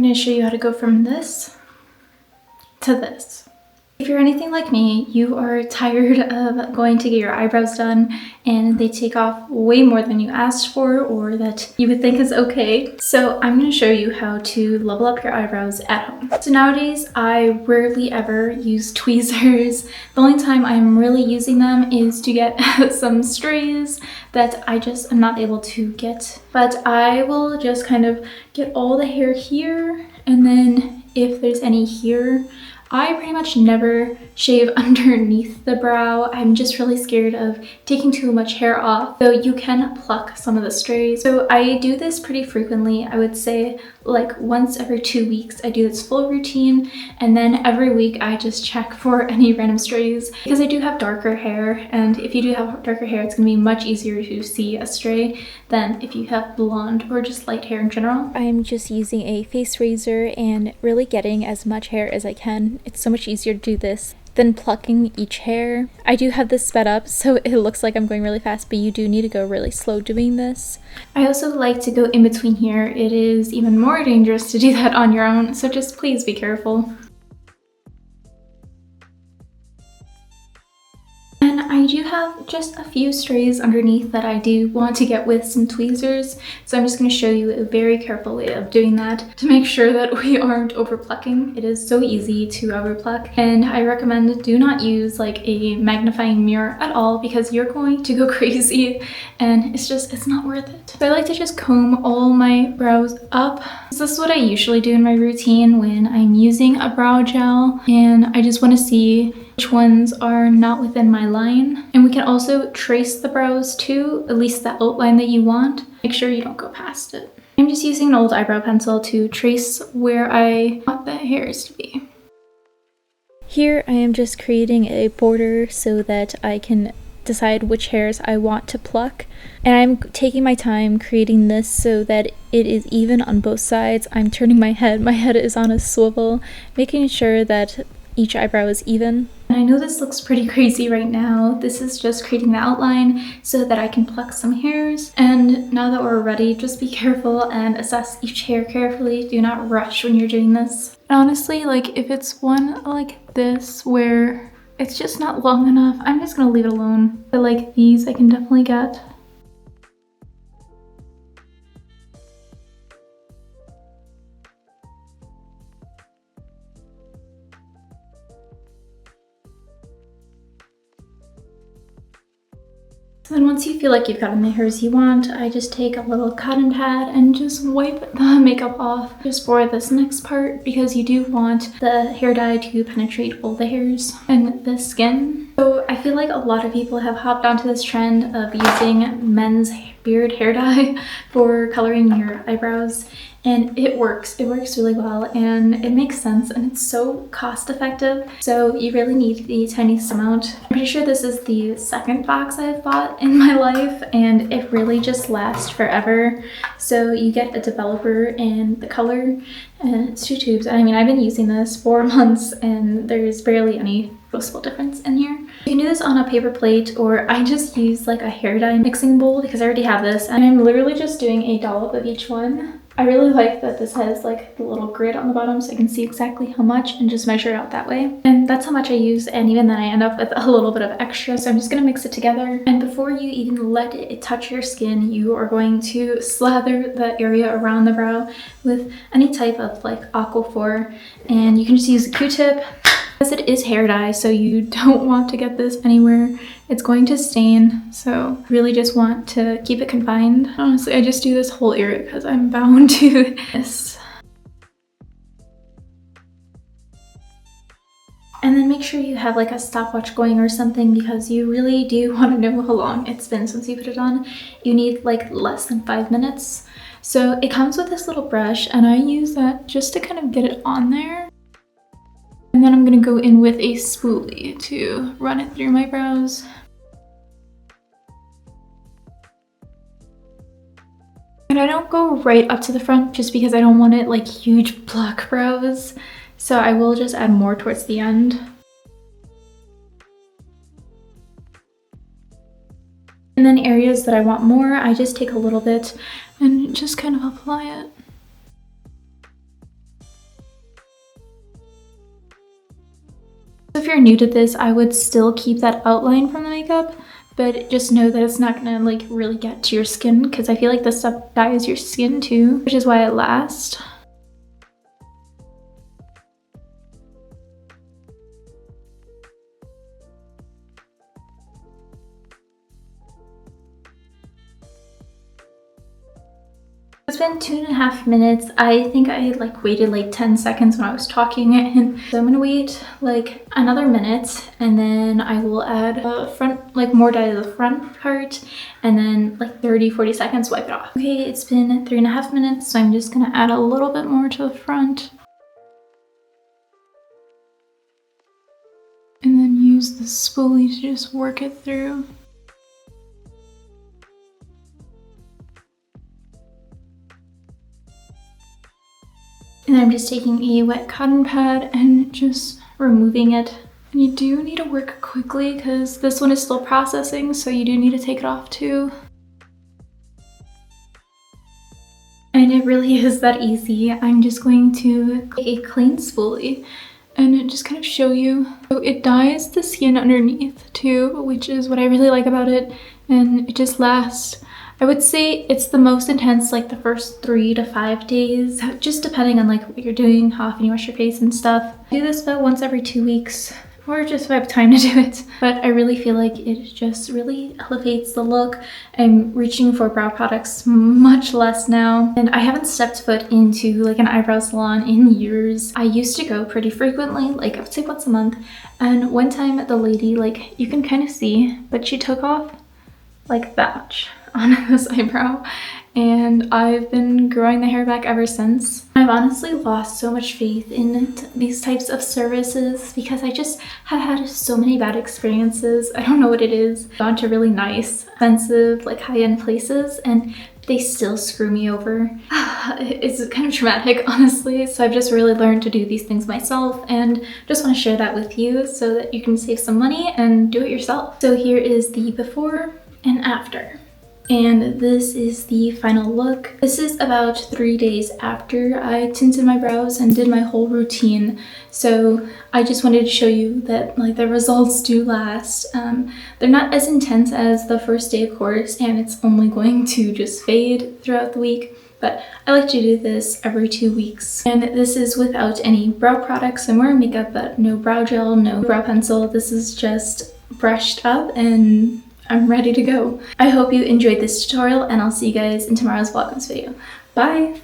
going to show you how to go from this to this. If you're anything like me, you are tired of going to get your eyebrows done and they take off way more than you asked for or that you would think is okay. So I'm going to show you how to level up your eyebrows at home. So nowadays, I rarely ever use tweezers. The only time I'm really using them is to get some strays that I just am not able to get. But I will just kind of get all the hair here, and then if there's any here, I pretty much never shave underneath the brow. I'm just really scared of taking too much hair off, though you can pluck some of the strays. So I do this pretty frequently. I would say like once every 2 weeks I do this full routine, and then every week I just check for any random strays because I do have darker hair, and if you do have darker hair, it's gonna be much easier to see a stray than if you have blonde or just light hair in general. I'm just using a face razor and really getting as much hair as I can. It's so much easier to do this than plucking each hair. I do have this sped up so it looks like I'm going really fast, but you do need to go really slow doing this. I also like to go in between here. It is even more dangerous to do that on your own, so just please be careful. And I do have just a few strays underneath that I do want to get with some tweezers, so I'm just going to show you a very careful way of doing that to make sure that we aren't over plucking. It is so easy to over pluck, and I recommend do not use like a magnifying mirror at all because you're going to go crazy and it's not worth it. So I like to just comb all my brows up. This is what I usually do in my routine when I'm using a brow gel and I just want to see which ones are not within my line. And we can also trace the brows too, at least the outline that you want. Make sure you don't go past it. I'm just using an old eyebrow pencil to trace where I want the hairs to be. Here I am just creating a border so that I can decide which hairs I want to pluck. And I'm taking my time creating this so that it is even on both sides. I'm turning my head. My head is on a swivel, making sure that each eyebrow is even. And I know this looks pretty crazy right now. This is just creating the outline so that I can pluck some hairs. And now that we're ready, just be careful and assess each hair carefully. Do not rush when you're doing this. And honestly, like if it's one like this where it's just not long enough, I'm just gonna leave it alone. But like these I can definitely get. So then once you feel like you've gotten the hairs you want, I just take a little cotton pad and just wipe the makeup off just for this next part because you do want the hair dye to penetrate all the hairs and the skin. So I feel like a lot of people have hopped onto this trend of using men's beard hair dye for coloring your eyebrows. And it works really well, and it makes sense, and it's so cost effective. So you really need the tiniest amount. I'm pretty sure this is the second box I've bought in my life, and it really just lasts forever. So you get a developer and the color, and it's 2 tubes. I mean, I've been using this for months, and there's barely any noticeable difference in here. You can do this on a paper plate, or I just use like a hair dye mixing bowl because I already have this, and I'm literally just doing a dollop of each one. I really like that this has like the little grid on the bottom so I can see exactly how much and just measure it out that way. And that's how much I use, and even then I end up with a little bit of extra, so I'm just gonna mix it together. And before you even let it touch your skin, you are going to slather the area around the brow with any type of like Aquaphor, and you can just use a Q-tip. Because it is hair dye, so you don't want to get this anywhere. It's going to stain, so really just want to keep it confined. Honestly, I just do this whole area because I'm bound to this. And then make sure you have like a stopwatch going or something because you really do want to know how long it's been since you put it on. You need like less than 5 minutes. So it comes with this little brush, and I use that just to kind of get it on there. And then I'm going to go in with a spoolie to run it through my brows. And I don't go right up to the front just because I don't want it like huge block brows. So I will just add more towards the end. And then areas that I want more, I just take a little bit and just kind of apply it. If you're new to this, I would still keep that outline from the makeup, but just know that it's not gonna like really get to your skin because I feel like this stuff dyes your skin too, which is why it lasts. It's been 2.5 minutes. I think I like waited like 10 seconds when I was talking, and so I'm gonna wait like another minute and then I will add a front, like more dye to the front part, and then like 30-40 seconds wipe it off. Okay, it's been 3.5 minutes, so I'm just gonna add a little bit more to the front and then use the spoolie to just work it through. And I'm just taking a wet cotton pad and just removing it. And you do need to work quickly because this one is still processing, so you do need to take it off too. And it really is that easy. I'm just going to take a clean spoolie and just kind of show you. So it dyes the skin underneath too, which is what I really like about it, and it just lasts. I would say it's the most intense like the first 3 to 5 days, just depending on like what you're doing, how often you wash your face and stuff. I do this about once every 2 weeks, or just if I have time to do it. But I really feel like it just really elevates the look. I'm reaching for brow products much less now, and I haven't stepped foot into like an eyebrow salon in years. I used to go pretty frequently, like I would say once a month, and one time the lady, like you can kind of see, but she took off like that much on this eyebrow, and I've been growing the hair back ever since. I've honestly lost so much faith in these types of services because I just have had so many bad experiences. I don't know what it is. I've gone to really nice, expensive, like high-end places, and they still screw me over. It's kind of traumatic, honestly. So I've just really learned to do these things myself, and just want to share that with you so that you can save some money and do it yourself. So here is the before and after. And this is the final look. This is about 3 days after I tinted my brows and did my whole routine. So I just wanted to show you that like the results do last. They're not as intense as the first day, of course, and it's only going to just fade throughout the week. But I like to do this every 2 weeks. And this is without any brow products. I'm wearing makeup, but no brow gel, no brow pencil. This is just brushed up and I'm ready to go. I hope you enjoyed this tutorial, and I'll see you guys in tomorrow's Vlogmas video. Bye!